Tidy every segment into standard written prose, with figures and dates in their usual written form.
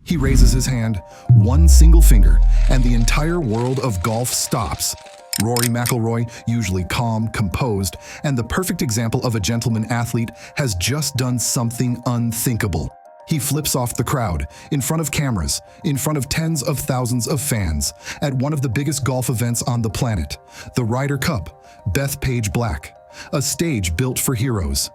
He raises his hand, one single finger, and the entire world of golf stops. Rory McIlroy, usually calm, composed, and the perfect example of a gentleman athlete, has just done something unthinkable. He flips off the crowd, in front of cameras, in front of tens of thousands of fans, at one of the biggest golf events on the planet, the Ryder Cup, Bethpage Black, a stage built for heroes.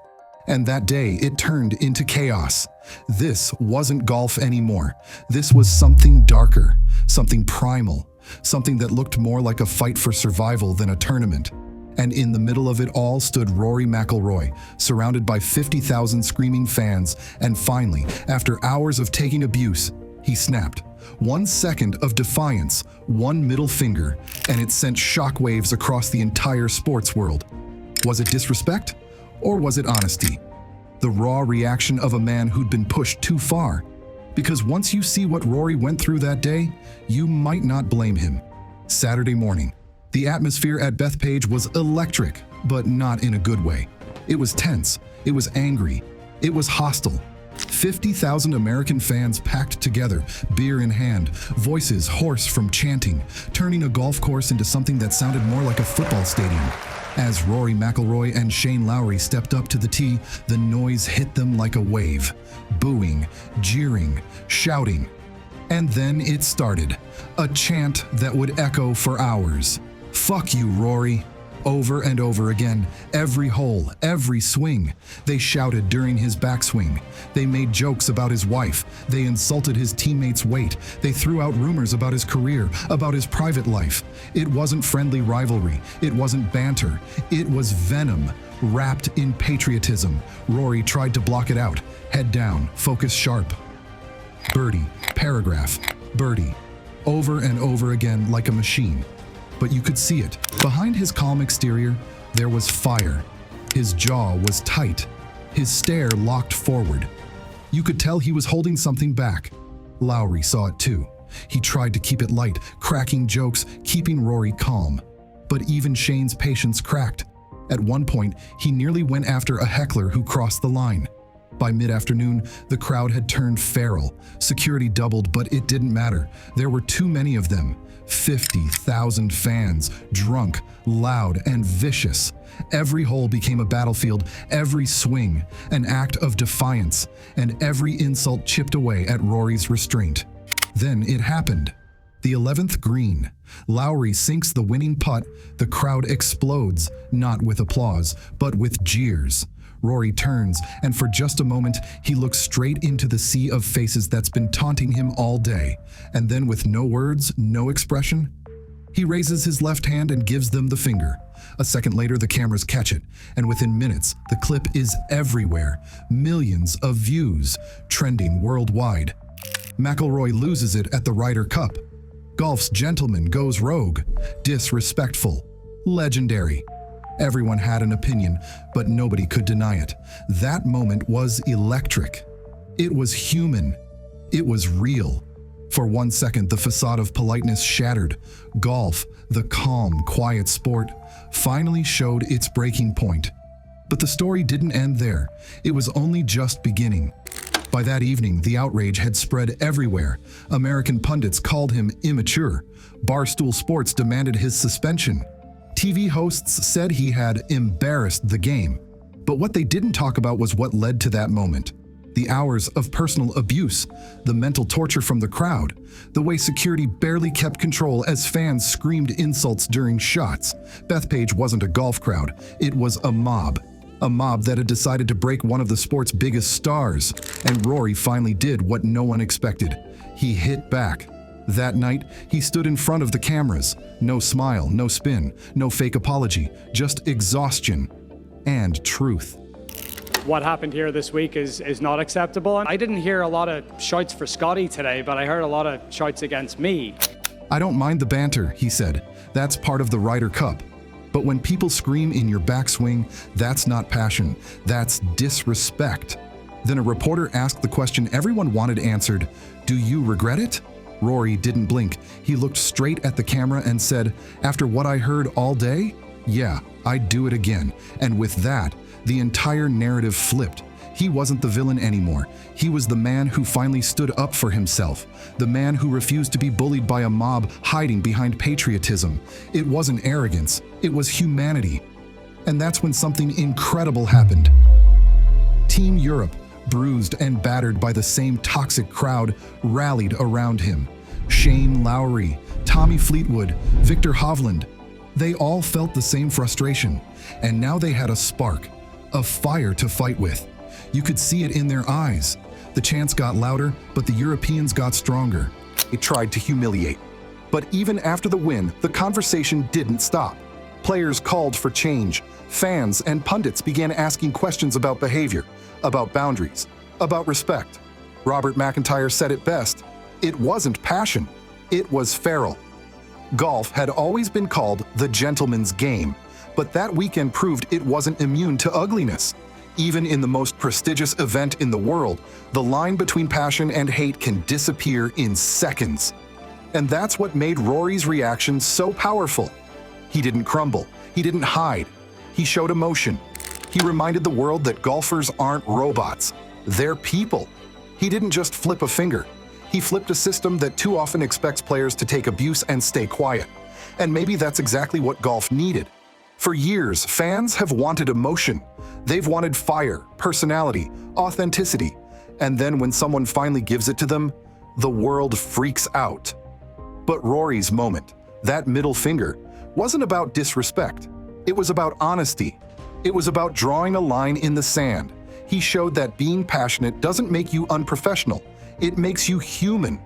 And that day, it turned into chaos. This wasn't golf anymore. This was something darker, something primal, something that looked more like a fight for survival than a tournament. And in the middle of it all stood Rory McIlroy, surrounded by 50,000 screaming fans, and finally, after hours of taking abuse, he snapped. 1 second of defiance, one middle finger, and it sent shockwaves across the entire sports world. Was it disrespect? Or was it honesty? The raw reaction of a man who'd been pushed too far. Because once you see what Rory went through that day, you might not blame him. Saturday morning. The atmosphere at Bethpage was electric, but not in a good way. It was tense, it was angry, it was hostile. 50,000 American fans packed together, beer in hand, voices hoarse from chanting, turning a golf course into something that sounded more like a football stadium. As Rory McIlroy and Shane Lowry stepped up to the tee, the noise hit them like a wave. Booing, jeering, shouting. And then it started. A chant that would echo for hours. "Fuck you, Rory." Over and over again, every hole, every swing. They shouted during his backswing. They made jokes about his wife. They insulted his teammates' weight. They threw out rumors about his career, about his private life. It wasn't friendly rivalry. It wasn't banter. It was venom, wrapped in patriotism. Rory tried to block it out. Head down, focus sharp. Birdie, paragraph, birdie. Over and over again like a machine. But you could see it. Behind his calm exterior, there was fire. His jaw was tight. His stare locked forward. You could tell he was holding something back. Lowry saw it too. He tried to keep it light, cracking jokes, keeping Rory calm. But even Shane's patience cracked. At one point, he nearly went after a heckler who crossed the line. By mid-afternoon, the crowd had turned feral. Security doubled, but it didn't matter. There were too many of them. 50,000 fans, drunk, loud, and vicious. Every hole became a battlefield, every swing, an act of defiance, and every insult chipped away at Rory's restraint. Then it happened. The 11th green. Lowry sinks the winning putt. The crowd explodes, not with applause, but with jeers. Rory turns, and for just a moment, he looks straight into the sea of faces that's been taunting him all day. And then with no words, no expression, he raises his left hand and gives them the finger. A second later, the cameras catch it, and within minutes, the clip is everywhere. Millions of views, trending worldwide. McIlroy loses it at the Ryder Cup. Golf's gentleman goes rogue, disrespectful, legendary. Everyone had an opinion, but nobody could deny it. That moment was electric. It was human. It was real. For 1 second, the facade of politeness shattered. Golf, the calm, quiet sport, finally showed its breaking point. But the story didn't end there. It was only just beginning. By that evening, the outrage had spread everywhere. American pundits called him immature. Barstool Sports demanded his suspension. TV hosts said he had embarrassed the game. But what they didn't talk about was what led to that moment. The hours of personal abuse, the mental torture from the crowd, the way security barely kept control as fans screamed insults during shots. Bethpage wasn't a golf crowd, it was a mob. A mob that had decided to break one of the sport's biggest stars. And Rory finally did what no one expected. He hit back. That night, he stood in front of the cameras. No smile, no spin, no fake apology, just exhaustion and truth. What happened here this week is not acceptable. I didn't hear a lot of shouts for Scotty today, but I heard a lot of shouts against me. I don't mind the banter, he said. That's part of the Ryder Cup. But when people scream in your backswing, that's not passion, that's disrespect. Then a reporter asked the question everyone wanted answered, "Do you regret it?" Rory didn't blink. He looked straight at the camera and said, "After what I heard all day, yeah, I'd do it again." And with that, the entire narrative flipped. He wasn't the villain anymore. He was the man who finally stood up for himself, the man who refused to be bullied by a mob hiding behind patriotism. It wasn't arrogance, it was humanity. And that's when something incredible happened. Team Europe, bruised and battered by the same toxic crowd, rallied around him. Shane Lowry, Tommy Fleetwood, Victor Hovland, they all felt the same frustration, and now they had a spark, a fire to fight with. You could see it in their eyes. The chants got louder, but the Europeans got stronger. They tried to humiliate. But even after the win, the conversation didn't stop. Players called for change. Fans and pundits began asking questions about behavior, about boundaries, about respect. Robert McIntyre said it best: it wasn't passion, it was feral. Golf had always been called the gentleman's game, but that weekend proved it wasn't immune to ugliness. Even in the most prestigious event in the world, the line between passion and hate can disappear in seconds. And that's what made Rory's reaction so powerful. He didn't crumble, he didn't hide, he showed emotion. He reminded the world that golfers aren't robots, they're people. He didn't just flip a finger. He flipped a system that too often expects players to take abuse and stay quiet. And maybe that's exactly what golf needed. For years, fans have wanted emotion. They've wanted fire, personality, authenticity. And then when someone finally gives it to them, the world freaks out. But Rory's moment, that middle finger, wasn't about disrespect. It was about honesty. It was about drawing a line in the sand. He showed that being passionate doesn't make you unprofessional. It makes you human.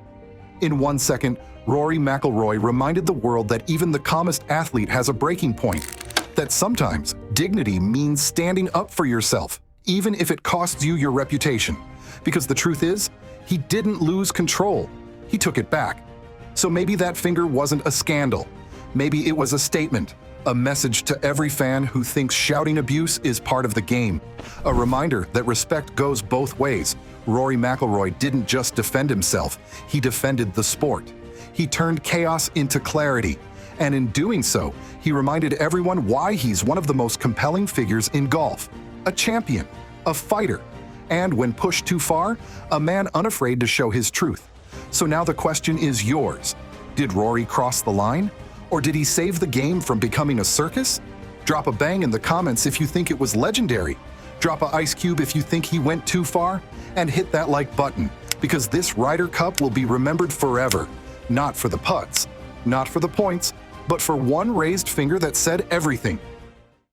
In 1 second, Rory McIlroy reminded the world that even the calmest athlete has a breaking point, that sometimes dignity means standing up for yourself, even if it costs you your reputation. Because the truth is, he didn't lose control. He took it back. So maybe that finger wasn't a scandal. Maybe it was a statement, a message to every fan who thinks shouting abuse is part of the game. A reminder that respect goes both ways. Rory McIlroy didn't just defend himself, he defended the sport. He turned chaos into clarity. And in doing so, he reminded everyone why he's one of the most compelling figures in golf. A champion, a fighter, and when pushed too far, a man unafraid to show his truth. So now the question is yours. Did Rory cross the line? Or did he save the game from becoming a circus? Drop a bang in the comments if you think it was legendary. Drop a ice cube if you think he went too far. And hit that like button, because this Ryder Cup will be remembered forever. Not for the putts, not for the points, but for one raised finger that said everything.